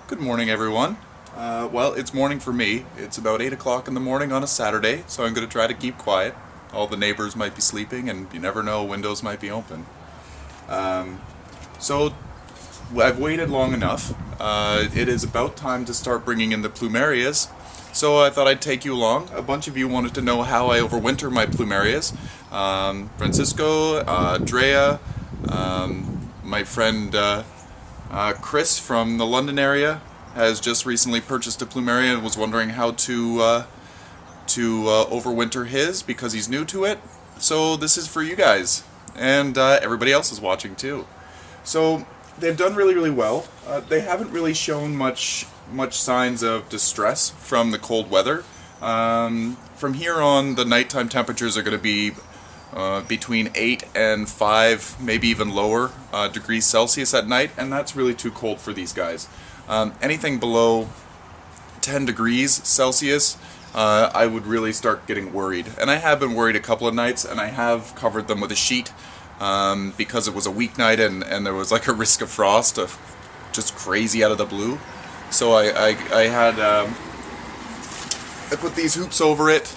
Good morning, everyone. Well, it's morning for me. It's about 8 o'clock in the morning on a Saturday, so I'm going to try to keep quiet. All the neighbors might be sleeping, and you never know, windows might be open. So, I've waited long enough. It is about time to start bringing in the Plumerias, so I thought I'd take you along. A bunch of you wanted to know how I overwinter my Plumerias. Francisco, Drea, my friend Chris from the London area has just recently purchased a Plumeria and was wondering how to overwinter his because he's new to it. So this is for you guys, and everybody else is watching too. So they've done really well. They haven't really shown much signs of distress from the cold weather. From here on, the nighttime temperatures are going to be between 8 and 5, maybe even lower, degrees Celsius at night, and that's really too cold for these guys. Anything below 10 degrees Celsius, I would really start getting worried. And I have been worried a couple of nights, and I have covered them with a sheet because it was a weeknight and there was like a risk of frost, just crazy out of the blue. So I put these hoops over it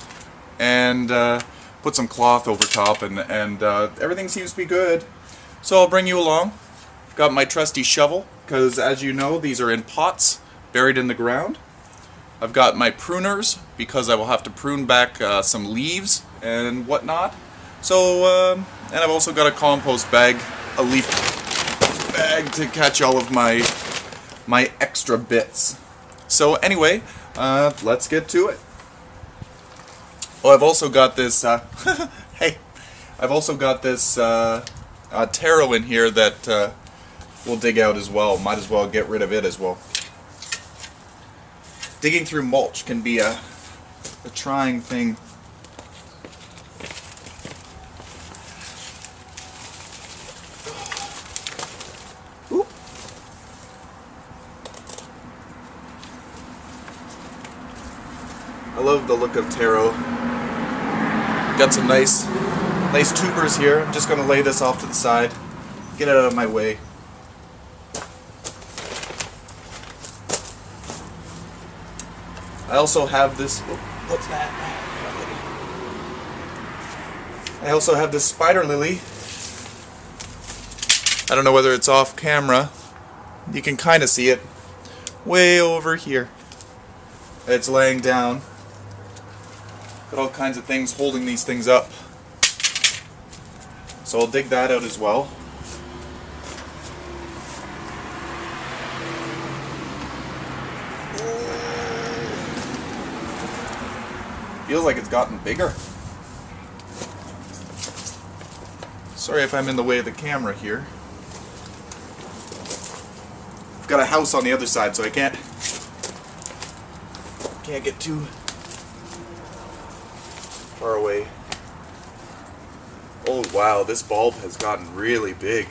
and put some cloth over top, and everything seems to be good. So I'll bring you along. Got my trusty shovel, because as you know, these are in pots, buried in the ground. I've got my pruners, because I will have to prune back some leaves and whatnot. So, and I've also got a compost bag, a leaf bag to catch all of my extra bits. So anyway, let's get to it. Oh, I've also got this, hey, I've also got this taro in here that we'll dig out as well. Might as well get rid of it as well. Digging through mulch can be a trying thing. Ooh. I love the look of taro. Got some nice tubers here. I'm just going to lay this off to the side. Get it out of my way. I also have this, what's that? I also have this spider lily. I don't know whether it's off camera. You can kind of see it way over here. It's laying down. Got all kinds of things holding these things up. So I'll dig that out as well. Feels like it's gotten bigger. Sorry if I'm in the way of the camera here. I've got a house on the other side, so I can't get too far away. Oh wow, this bulb has gotten really big.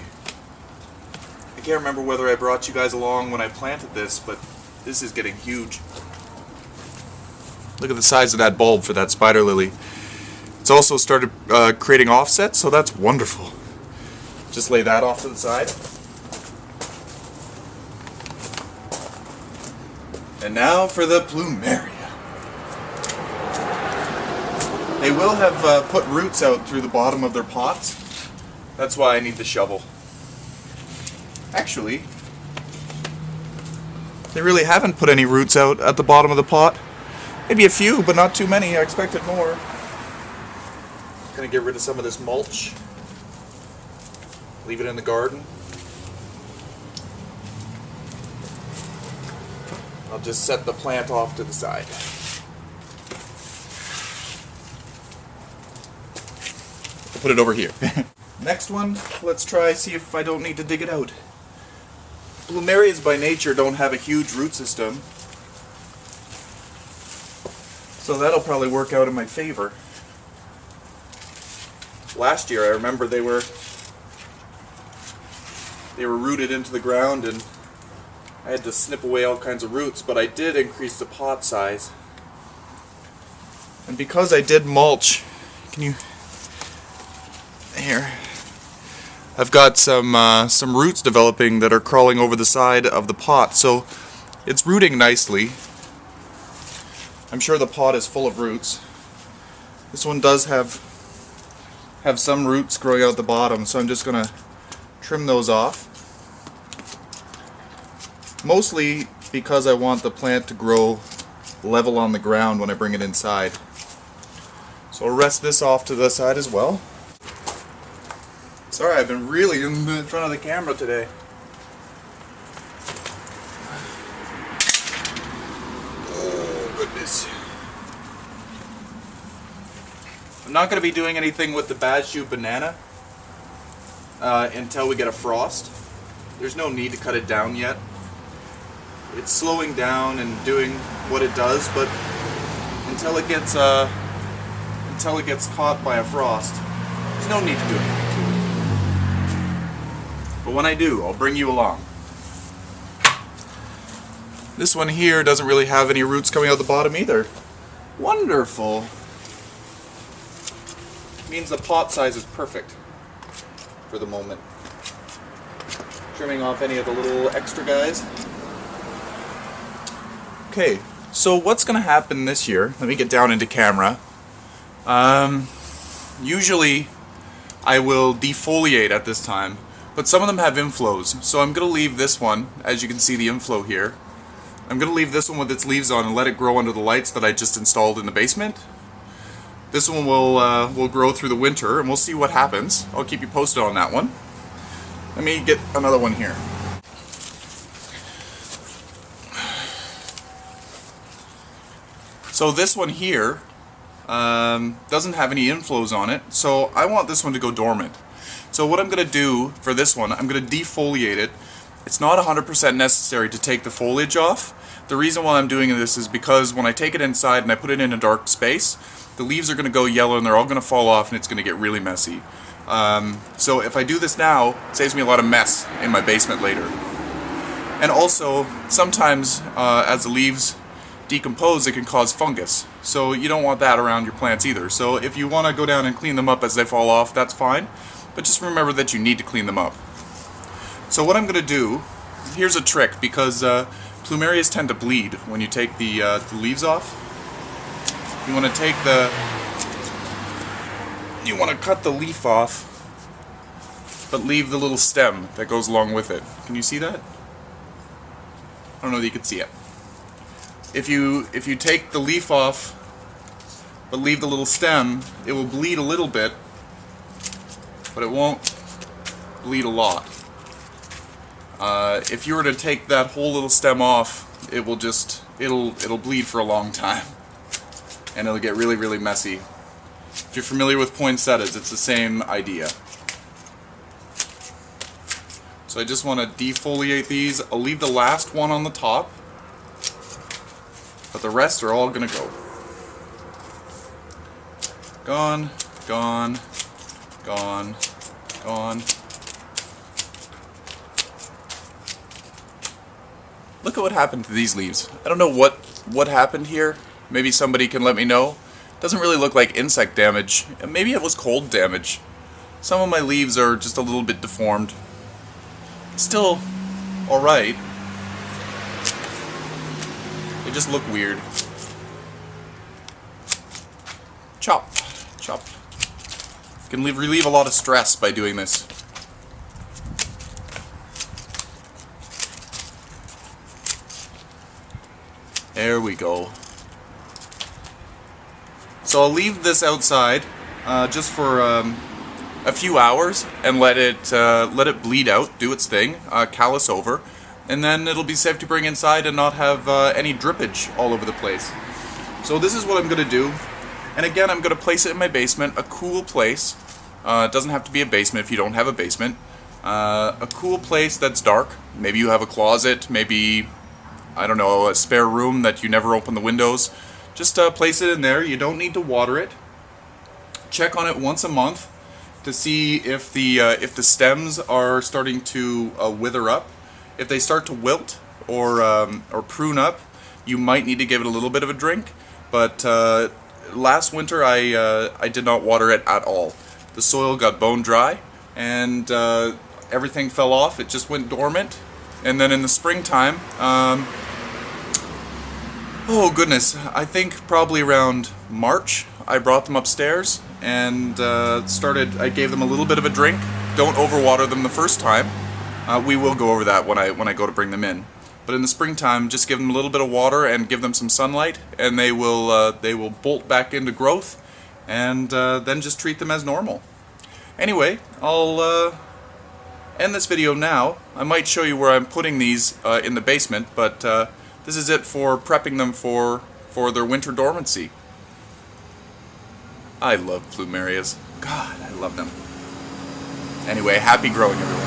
I can't remember whether I brought you guys along when I planted this, but this is getting huge. Look at the size of that bulb for that spider lily. It's also started creating offsets, so that's wonderful. Just lay that off to the side. And now for the Plumeria. They will have put roots out through the bottom of their pots. That's why I need the shovel. Actually, they really haven't put any roots out at the bottom of the pot. Maybe a few, but not too many. I expected more. Gonna get rid of some of this mulch. Leave it in the garden. I'll just set the plant off to the side. I'll put it over here. Next one, let's try see if I don't need to dig it out. Plumerias by nature don't have a huge root system, so that'll probably work out in my favor. Last year I remember they were rooted into the ground and I had to snip away all kinds of roots, but I did increase the pot size. And because I did mulch, here, I've got some roots developing that are crawling over the side of the pot, so It's rooting nicely. I'm sure the pot is full of roots. This one does have some roots growing out the bottom, so I'm just gonna trim those off. Mostly because I want the plant to grow level on the ground when I bring it inside. So I'll rest this off to the side as well. Sorry, I've been really in front of the camera today. Oh, goodness. I'm not going to be doing anything with the Basju banana until we get a frost. There's no need to cut it down yet. It's slowing down and doing what it does, but until it gets caught by a frost, there's no need to do anything to it. But when I do, I'll bring you along. This one here doesn't really have any roots coming out the bottom either. Wonderful. Means the pot size is perfect for the moment. Trimming off any of the little extra guys. Okay, so what's going to happen this year? Let me get down into camera. Usually I will defoliate at this time, but some of them have inflows, so I'm going to leave this one, as you can see the inflow here. I'm going to leave this one with its leaves on and let it grow under the lights that I just installed in the basement. This one will grow through the winter, and we'll see what happens. I'll keep you posted on that one. Let me get another one here. So this one here doesn't have any inflows on it, so I want this one to go dormant. So what I'm going to do for this one, I'm going to defoliate it. It's not 100% necessary to take the foliage off. The reason why I'm doing this is because when I take it inside and I put it in a dark space, the leaves are going to go yellow and they're all going to fall off and it's going to get really messy. So if I do this now, it saves me a lot of mess in my basement later. And also, sometimes as the leaves decompose, it can cause fungus. So you don't want that around your plants either. So if you want to go down and clean them up as they fall off, that's fine. But just remember that you need to clean them up. So what I'm going to do, here's a trick, because Plumerias tend to bleed when you take the leaves off. You want to cut the leaf off, but leave the little stem that goes along with it. Can you see that? I don't know that you can see it. If you take the leaf off, but leave the little stem, it will bleed a little bit, but it won't bleed a lot. If you were to take that whole little stem off, it will it'll bleed for a long time, and it'll get really, really messy. If you're familiar with poinsettias, it's the same idea. So I just want to defoliate these. I'll leave the last one on the top, but the rest are all gonna go. Gone, gone, gone, gone. Look at what happened to these leaves. I don't know what happened here. Maybe somebody can let me know. Doesn't really look like insect damage. Maybe it was cold damage. Some of my leaves are just a little bit deformed. Still alright. They just look weird. Chop. Chop. Can relieve a lot of stress by doing this. There we go. So I'll leave this outside just for a few hours and let it bleed out, do its thing, callus over, and then it'll be safe to bring inside and not have any drippage all over the place. So this is what I'm going to do, and again I'm going to place it in my basement, a cool place. It doesn't have to be a basement if you don't have a basement. A cool place that's dark. Maybe you have a closet, maybe, I don't know, a spare room that you never open the windows. Just place it in there. You don't need to water it. Check on it once a month to see if the stems are starting to wither up. If they start to wilt or prune up, you might need to give it a little bit of a drink. But last winter I did not water it at all. The soil got bone dry and everything fell off. It just went dormant. And then in the springtime, Oh goodness, I think probably around March I brought them upstairs and I gave them a little bit of a drink. Don't overwater them the first time. We will go over that when I go to bring them in. But in the springtime, just give them a little bit of water and give them some sunlight, and they will bolt back into growth, and then just treat them as normal. Anyway, I'll end this video now. I might show you where I'm putting these in the basement, but this is it for prepping them for their winter dormancy. I love Plumerias. God, I love them. Anyway, happy growing, everyone.